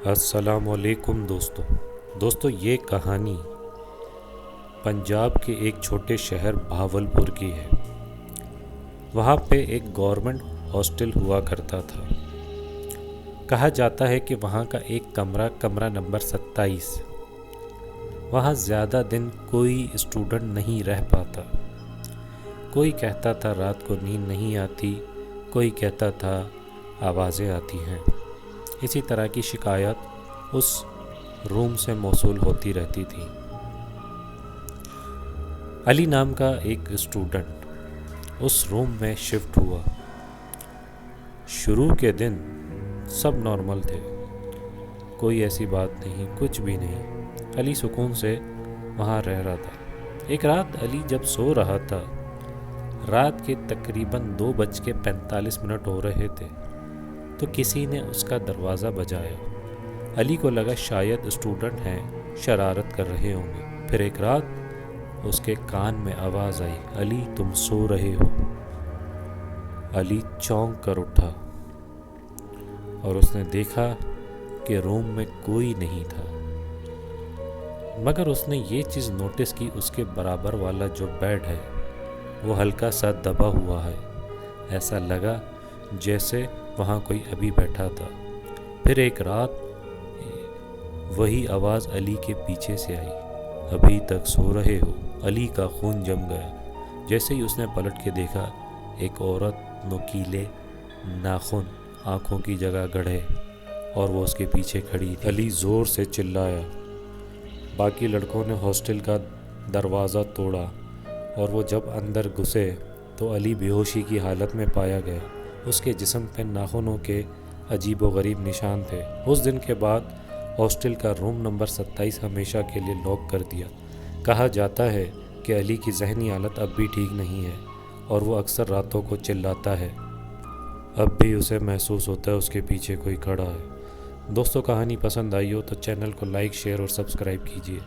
السلام علیکم دوستو یہ کہانی پنجاب کے ایک چھوٹے شہر بہاولپور کی ہے۔ وہاں پہ ایک گورنمنٹ ہاسٹل ہوا کرتا تھا۔ کہا جاتا ہے کہ وہاں کا ایک کمرہ نمبر 27، وہاں زیادہ دن کوئی اسٹوڈنٹ نہیں رہ پاتا۔ کوئی کہتا تھا رات کو نیند نہیں آتی، کوئی کہتا تھا آوازیں آتی ہیں۔ اسی طرح کی شکایات اس روم سے موصول ہوتی رہتی تھی۔ علی نام کا ایک اسٹوڈنٹ اس روم میں شفٹ ہوا۔ شروع کے دن سب نارمل تھے، کوئی ایسی بات نہیں، کچھ بھی نہیں۔ علی سکون سے وہاں رہ رہا تھا۔ ایک رات علی جب سو رہا تھا، رات کے تقریباً 2:45 ہو رہے تھے، تو کسی نے اس کا دروازہ بجایا۔ علی کو لگا شاید اسٹوڈنٹ ہیں، شرارت کر رہے ہوں گے۔ پھر ایک رات اس کے کان میں آواز آئی، علی تم سو رہے ہو؟ علی چونک کر اٹھا اور اس نے دیکھا کہ روم میں کوئی نہیں تھا، مگر اس نے یہ چیز نوٹس کی، اس کے برابر والا جو بیڈ ہے وہ ہلکا سا دبا ہوا ہے۔ ایسا لگا جیسے وہاں کوئی ابھی بیٹھا تھا۔ پھر ایک رات وہی آواز علی کے پیچھے سے آئی، ابھی تک سو رہے ہو؟ علی کا خون جم گیا۔ جیسے ہی اس نے پلٹ کے دیکھا، ایک عورت نوکیلے ناخن آنکھوں کی جگہ گڑھے اور وہ اس کے پیچھے کھڑی تھی۔ علی زور سے چلایا۔ باقی لڑکوں نے ہاسٹل کا دروازہ توڑا اور وہ جب اندر گھسے تو علی بے ہوشی کی حالت میں پایا گیا۔ اس کے جسم پہ ناخنوں کے عجیب و غریب نشان تھے۔ اس دن کے بعد ہاسٹل کا روم نمبر 27 ہمیشہ کے لیے لاک کر دیا۔ کہا جاتا ہے کہ علی کی ذہنی حالت اب بھی ٹھیک نہیں ہے اور وہ اکثر راتوں کو چلاتا ہے۔ اب بھی اسے محسوس ہوتا ہے اس کے پیچھے کوئی کھڑا ہے۔ دوستو کہانی پسند آئی ہو تو چینل کو لائک، شیئر اور سبسکرائب کیجیے۔